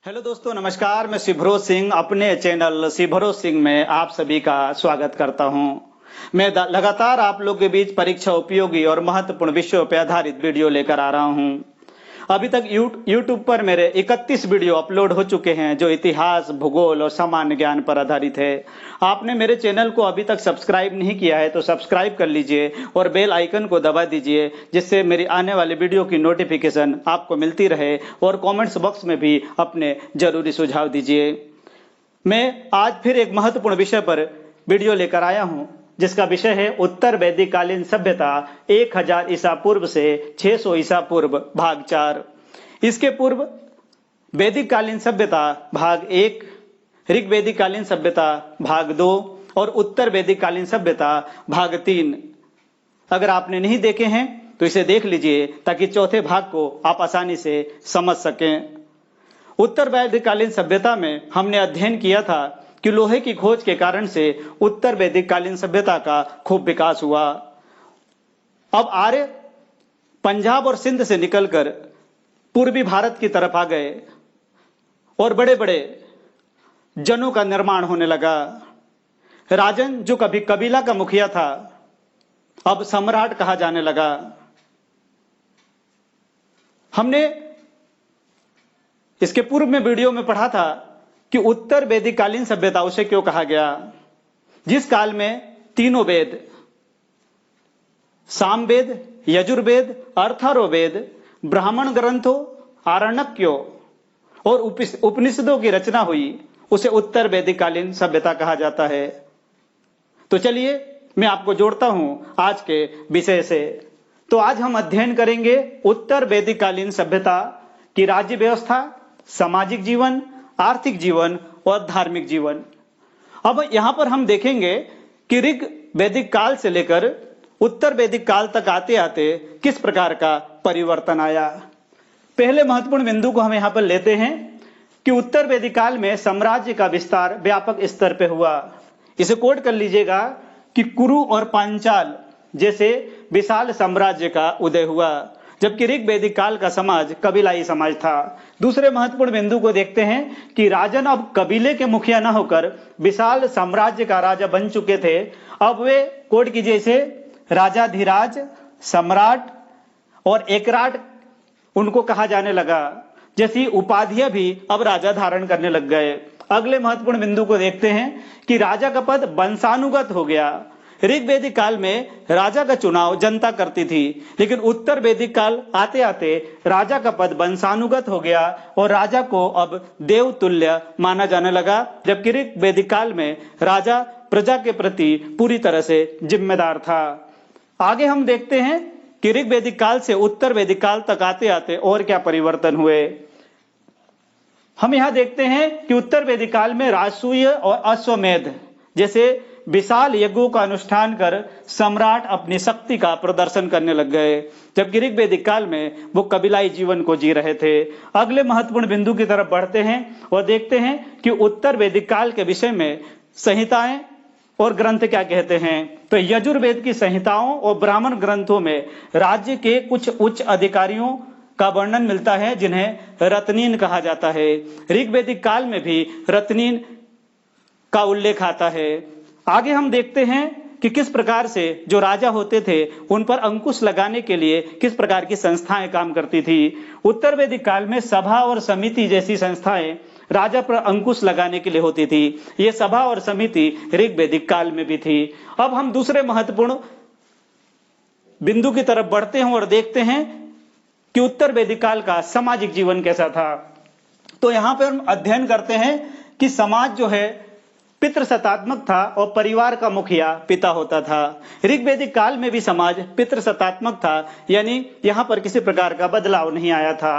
Hello दोस्तों, नमस्कार। मैं शिवरोज सिंह अपने चैनल शिवरोज सिंह में आप सभी का स्वागत करता हूं। मैं लगातार आप लोग के बीच परीक्षा उपयोगी और महत्वपूर्ण विषयों पर आधारित वीडियो लेकर आ रहा हूं। अभी तक YouTube पर मेरे 31 वीडियो अपलोड हो चुके हैं जो इतिहास, भूगोल और सामान्य ज्ञान पर आधारित है। आपने मेरे चैनल को अभी तक सब्सक्राइब नहीं किया है तो सब्सक्राइब कर लीजिए और बेल आइकन को दबा दीजिए, जिससे मेरी आने वाली वीडियो की नोटिफिकेशन आपको मिलती रहे। और कमेंट्स बॉक्स में भी अपने जरूरी सुझाव दीजिए। मैं आज फिर एक महत्वपूर्ण विषय पर वीडियो लेकर आया हूं, जिसका विषय है उत्तर वैदिक कालीन सभ्यता 1000 ईसा पूर्व से 600 ईसा पूर्व भाग 4। इसके पूर्व वैदिक कालीन सभ्यता भाग 1, ऋग वैदिक कालीन सभ्यता भाग 2 और उत्तर वैदिक कालीन सभ्यता भाग 3। अगर आपने नहीं देखे हैं तो इसे देख लीजिए ताकि चौथे भाग को आप आसानी से समझ सकें। उत्तर वैदिक कालीन सभ्यता में हमने अध्ययन किया था कि लोहे की खोज के कारण से उत्तर वैदिक कालीन सभ्यता का खूब विकास हुआ। अब आर्य पंजाब और सिंध से निकलकर पूर्वी भारत की तरफ आ गए और बड़े बड़े जनों का निर्माण होने लगा। राजन, जो कभी कबीला का मुखिया था, अब सम्राट कहा जाने लगा। हमने इसके पूर्व में वीडियो में पढ़ा था कि उत्तर वैदिक कालीन सभ्यता उसे क्यों कहा गया, जिस काल में तीनों वेद, सामवेद, यजुर्वेद, अथर्ववेद, ब्राह्मण ग्रंथों, आरण्यकों और उपनिषदों की रचना हुई, उसे उत्तर वैदिक कालीन सभ्यता कहा जाता है। तो चलिए मैं आपको जोड़ता हूं आज के विषय से। तो आज हम अध्ययन करेंगे उत्तर वैदिक कालीन सभ्यता की राज्य व्यवस्था, सामाजिक जीवन, आर्थिक जीवन और धार्मिक जीवन। अब यहां पर हम देखेंगे कि ऋग वैदिक काल से लेकर उत्तर वैदिक काल तक आते आते किस प्रकार का परिवर्तन आया। पहले महत्वपूर्ण बिंदु को हम यहां पर लेते हैं कि उत्तर वैदिक काल में साम्राज्य का विस्तार व्यापक स्तर पर हुआ। इसे कोट कर लीजिएगा कि कुरु और पांचाल जैसे विशाल साम्राज्य का उदय हुआ, जबकि ऋग वैदिक काल का समाज कबीलाई समाज था। दूसरे महत्वपूर्ण बिंदु को देखते हैं कि राजन अब कबीले के मुखिया न होकर विशाल साम्राज्य का राजा बन चुके थे। अब वे कोड कीजिए इसे राजाधिराज, सम्राट और एकराट उनको कहा जाने लगा। जैसी उपाधियां भी अब राजा धारण करने लग गए। अगले महत्वपूर्ण बिंदु को देखते हैं कि राजा का पद वंशानुगत हो गया। ऋग वैदिक काल में राजा का चुनाव जनता करती थी, लेकिन उत्तर वैदिक काल आते आते राजा का पद वंशानुगत हो गया और राजा को अब देवतुल्य माना जाने लगा, जबकि ऋग वैदिक काल में राजा प्रजा के प्रति पूरी तरह से जिम्मेदार था। आगे हम देखते हैं कि ऋग वैदिक काल से उत्तर वैदिक काल तक आते आते और क्या परिवर्तन हुए। हम यहां देखते हैं कि उत्तर वैदिक काल में राजसूय और अश्वमेध जैसे विशाल यज्ञों का अनुष्ठान कर सम्राट अपनी शक्ति का प्रदर्शन करने लग गए, जबकि ऋग वैदिक काल में वो कबीलाई जीवन को जी रहे थे। अगले महत्वपूर्ण बिंदु की तरफ बढ़ते हैं और देखते हैं कि उत्तर वैदिक काल के विषय में संहिताएं और ग्रंथ क्या कहते हैं। तो यजुर्वेद की संहिताओं और ब्राह्मण ग्रंथों में राज्य के कुछ उच्च अधिकारियों का वर्णन मिलता है, जिन्हें रत्नीन कहा जाता है। ऋग वैदिक काल में भी रत्नीन का उल्लेख आता है। आगे हम देखते हैं कि किस प्रकार से जो राजा होते थे उन पर अंकुश लगाने के लिए किस प्रकार की संस्थाएं काम करती थी। उत्तर वैदिक काल में सभा और समिति जैसी संस्थाएं राजा पर अंकुश लगाने के लिए होती थी। ये सभा और समिति ऋग वैदिक काल में भी थी। अब हम दूसरे महत्वपूर्ण बिंदु की तरफ बढ़ते हैं और देखते हैं कि उत्तर वैदिक काल का सामाजिक जीवन कैसा था। तो यहां पर हम अध्ययन करते हैं कि समाज जो है पितृसत्तात्मक था और परिवार का मुखिया पिता होता था। ऋग वैदिक काल में भी समाज पितृसत्तात्मक था, यानी यहां पर किसी प्रकार का बदलाव नहीं आया था।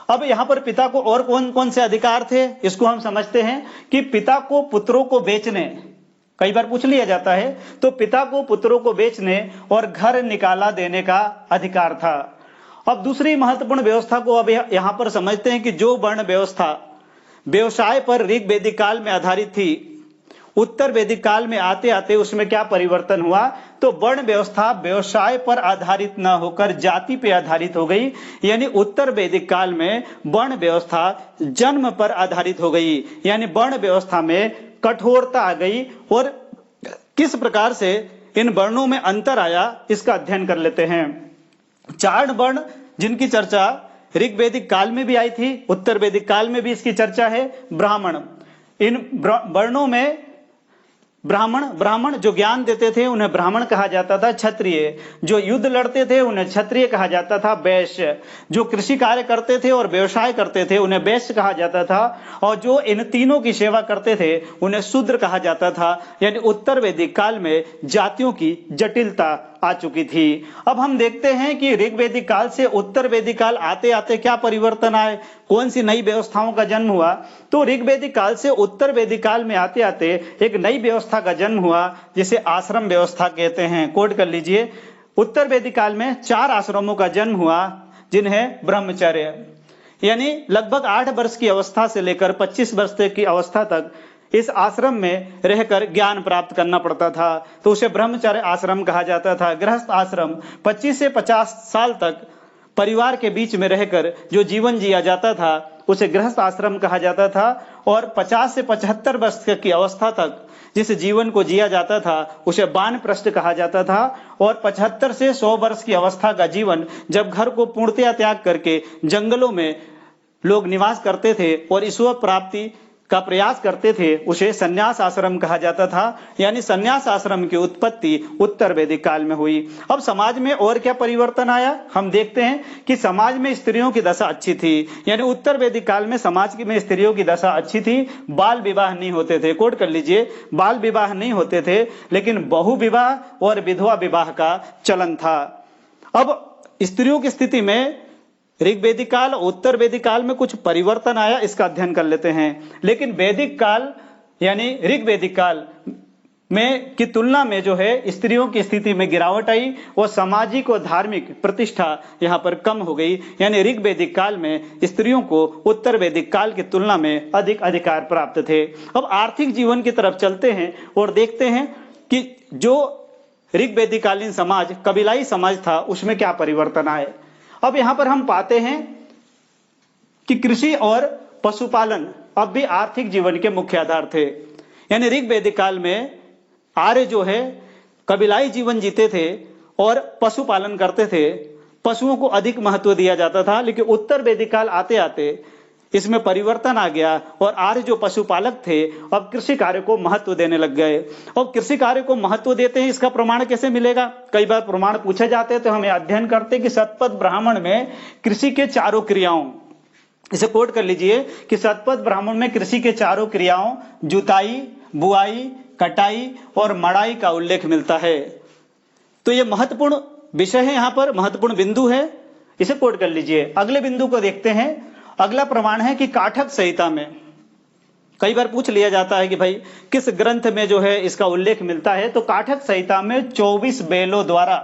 अब यहां पर पिता को और कौन कौन से अधिकार थे, इसको हम समझते हैं कि पिता को पुत्रों को बेचने, कई बार पूछ लिया जाता है, तो पिता को पुत्रों को बेचने और घर निकाला देने का अधिकार था। अब दूसरी महत्वपूर्ण व्यवस्था को अब यहां पर समझते हैं कि जो वर्ण व्यवस्था व्यवसाय पर ऋग वैदिक काल में आधारित थी, उत्तर वैदिक काल में आते आते उसमें क्या परिवर्तन हुआ, तो वर्ण व्यवस्था व्यवसाय पर आधारित न होकर जाति पे आधारित हो गई। यानी उत्तर वैदिक काल में वर्ण व्यवस्था जन्म पर आधारित हो गई, यानी वर्ण व्यवस्था में कठोरता आ गई। और किस प्रकार से इन वर्णों में अंतर आया इसका अध्ययन कर लेते हैं। 4 वर्ण जिनकी चर्चा ऋग वैदिक काल में भी आई थी, उत्तर वैदिक काल में भी इसकी चर्चा है। ब्राह्मण, इन वर्णों में ब्राह्मण जो ज्ञान देते थे उन्हें ब्राह्मण कहा जाता था। क्षत्रिय जो युद्ध लड़ते थे उन्हें क्षत्रिय कहा जाता था। वैश्य जो कृषि कार्य करते थे और व्यवसाय करते थे उन्हें वैश्य कहा जाता था। और जो इन तीनों की सेवा करते थे उन्हें शूद्र कहा जाता था। यानी उत्तर वैदिक काल में जातियों की जटिलता आ चुकी थी। अब हम देखते हैं कि ऋग वैदिक काल से उत्तर वैदिक काल आते आते क्या परिवर्तन आए, कौन सी नई व्यवस्थाओं का जन्म हुआ। तो ऋग वैदिक काल से उत्तर वैदिक काल में आते आते एक नई व्यवस्था का जन्म हुआ जिसे आश्रम व्यवस्था कहते हैं। कोड कर लीजिए, उत्तर वैदिक काल में 4 आश्रमों का जन्म हुआ जिन्हें ब्रह्मचर्य, यानी लगभग 8 वर्ष की अवस्था से लेकर 25 वर्ष तक की अवस्था तक इस आश्रम में रहकर ज्ञान प्राप्त करना पड़ता था, तो उसे ब्रह्मचर्य आश्रम कहा जाता था। गृहस्थ आश्रम 25 से 50 साल तक परिवार के बीच में रहकर जो जीवन जिया जाता था उसे गृहस्थ आश्रम कहा जाता था। और 50 से 75 वर्ष की अवस्था तक जिस जीवन को जिया जाता था उसे वानप्रस्थ कहा जाता था। और 75 से 100 वर्ष की अवस्था का जीवन जब घर को पूर्णतया त्याग करके जंगलों में लोग निवास करते थे और ईश्वर प्राप्ति का प्रयास करते थे उसे संन्यास आश्रम कहा जाता था। यानी संन्यास आश्रम की उत्पत्ति उत्तर वैदिक काल में हुई। अब समाज में और क्या परिवर्तन आया, हम देखते हैं कि समाज में स्त्रियों की दशा अच्छी थी। यानी उत्तर वैदिक काल में समाज में स्त्रियों की दशा अच्छी थी। बाल विवाह नहीं होते थे, कोट कर लीजिए, बाल विवाह नहीं होते थे, लेकिन बहु विवाह और विधवा विवाह का चलन था। अब स्त्रियों की स्थिति में ऋग वैदिक काल उत्तर वैदिक काल में कुछ परिवर्तन आया, इसका अध्ययन कर लेते हैं। लेकिन वैदिक काल यानी ऋग वैदिक काल में की तुलना में जो है स्त्रियों की स्थिति में गिरावट आई और सामाजिक और धार्मिक प्रतिष्ठा यहाँ पर कम हो गई। यानी ऋग वैदिक काल में स्त्रियों को उत्तर वैदिक काल की तुलना में अधिक अधिकार प्राप्त थे। अब आर्थिक जीवन की तरफ चलते हैं और देखते हैं कि जो ऋग वैदिक कालीन समाज कबीलाई समाज था उसमें क्या परिवर्तन आए। अब यहां पर हम पाते हैं कि कृषि और पशुपालन अब भी आर्थिक जीवन के मुख्य आधार थे। यानी ऋग वैदिक काल में आर्य जो है कबीलाई जीवन जीते थे और पशुपालन करते थे, पशुओं को अधिक महत्व दिया जाता था। लेकिन उत्तर वैदिक काल आते आते इसमें परिवर्तन आ गया और आर्य जो पशुपालक थे अब कृषि कार्य को महत्व देने लग गए। और कृषि कार्य को महत्व देते हैं, इसका प्रमाण कैसे मिलेगा, कई बार प्रमाण पूछे जाते हैं तो हमें अध्ययन करते कि शतपथ ब्राह्मण में कृषि के चारों क्रियाओं, इसे कोट कर लीजिए कि शतपथ ब्राह्मण में कृषि के चारों क्रियाओं जुताई, बुआई, कटाई और मड़ाई का उल्लेख मिलता है। तो यह महत्वपूर्ण विषय है, यहां पर महत्वपूर्ण बिंदु है, इसे कोट कर लीजिए। अगले बिंदु को देखते हैं। अगला प्रमाण है कि काठक संहिता में, कई बार पूछ लिया जाता है कि भाई किस ग्रंथ में जो है इसका उल्लेख मिलता है, तो काठक संहिता में 24 बैलों द्वारा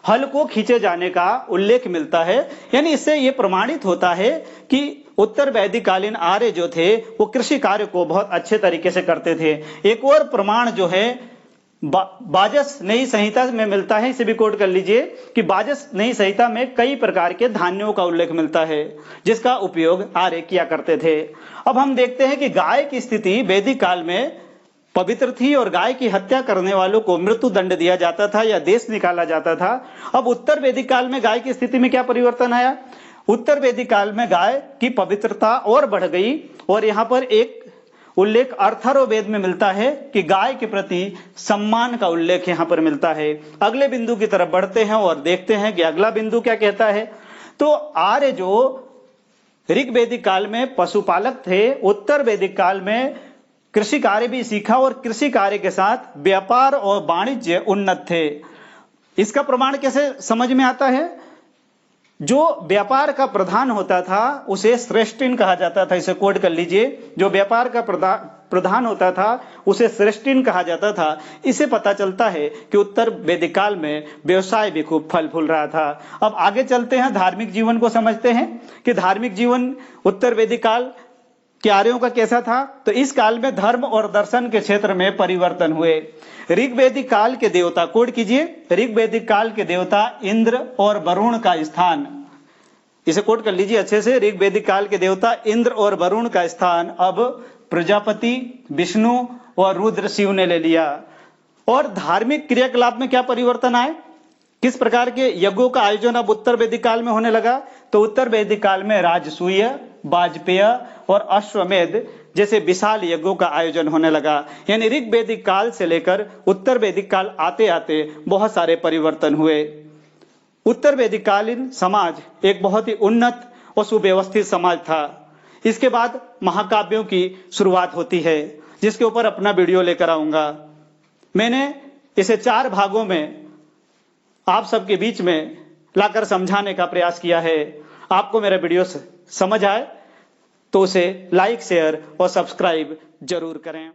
हल को खींचे जाने का उल्लेख मिलता है। यानी इससे यह प्रमाणित होता है कि उत्तर वैदिक कालीन आर्य जो थे वो कृषि कार्य को बहुत अच्छे तरीके से करते थे। एक और प्रमाण जो है बाजस नई संहिता में मिलता है, इसे भी कोट कर लीजिए कि बाजस नई संहिता में कई प्रकार के धान्यों का उल्लेख मिलता है जिसका उपयोग आर्य किया करते थे। अब हम देखते हैं कि गाय की स्थिति वैदिक काल में पवित्र थी और गाय की हत्या करने वालों को मृत्यु दंड दिया जाता था या देश निकाला जाता था। अब उत्तर वैदिक काल में गाय की स्थिति में क्या परिवर्तन आया, उत्तर वैदिक काल में गाय की पवित्रता और बढ़ गई और यहां पर एक उल्लेख अर्थर्ववेद में मिलता है कि गाय के प्रति सम्मान का उल्लेख यहां पर मिलता है। अगले बिंदु की तरफ बढ़ते हैं और देखते हैं कि अगला बिंदु क्या कहता है। तो आर्य जो ऋग वैदिक काल में पशुपालक थे, उत्तर वैदिक काल में कृषि कार्य भी सीखा और कृषि कार्य के साथ व्यापार और वाणिज्य उन्नत थे। इसका प्रमाण कैसे समझ में आता है, जो व्यापार का प्रधान होता था उसे श्रेष्ठिन कहा जाता था, इसे कोड कर लीजिए, जो व्यापार का प्रधान होता था उसे श्रेष्ठिन कहा जाता था। इसे पता चलता है कि उत्तर वैदिक काल में व्यवसाय भी खूब फल फूल रहा था। अब आगे चलते हैं, धार्मिक जीवन को समझते हैं कि धार्मिक जीवन उत्तर वैदिक काल कि आर्यों का कैसा था, तो इस काल में धर्म और दर्शन के क्षेत्र में परिवर्तन हुए। ऋग्वैदिक काल के देवता, कोड कीजिए, ऋग्वैदिक काल के देवता इंद्र और वरुण का स्थान, इसे कोट कर लीजिए अच्छे से, ऋग्वैदिक काल के देवता इंद्र और वरुण का स्थान अब प्रजापति, विष्णु और रुद्र शिव ने ले लिया। और धार्मिक क्रियाकलाप में क्या परिवर्तन आए, किस प्रकार के यज्ञों का आयोजन अब उत्तर वैदिक काल में होने लगा, तो उत्तर वैदिक काल में राजसूय, वाजपेय और अश्वमेध जैसे विशाल यज्ञों का आयोजन होने लगा। यानी ऋग्वैदिक काल से लेकर उत्तर वैदिक काल आते आते बहुत सारे परिवर्तन हुए। उत्तर वैदिक कालीन समाज एक बहुत ही उन्नत और सुव्यवस्थित समाज था। इसके बाद महाकाव्यों की शुरुआत होती है, जिसके ऊपर अपना वीडियो लेकर आऊंगा। मैंने इसे 4 भागों में आप सबके बीच में लाकर समझाने का प्रयास किया है। आपको मेरा वीडियो समझ आए तो उसे लाइक, शेयर और सब्सक्राइब जरूर करें।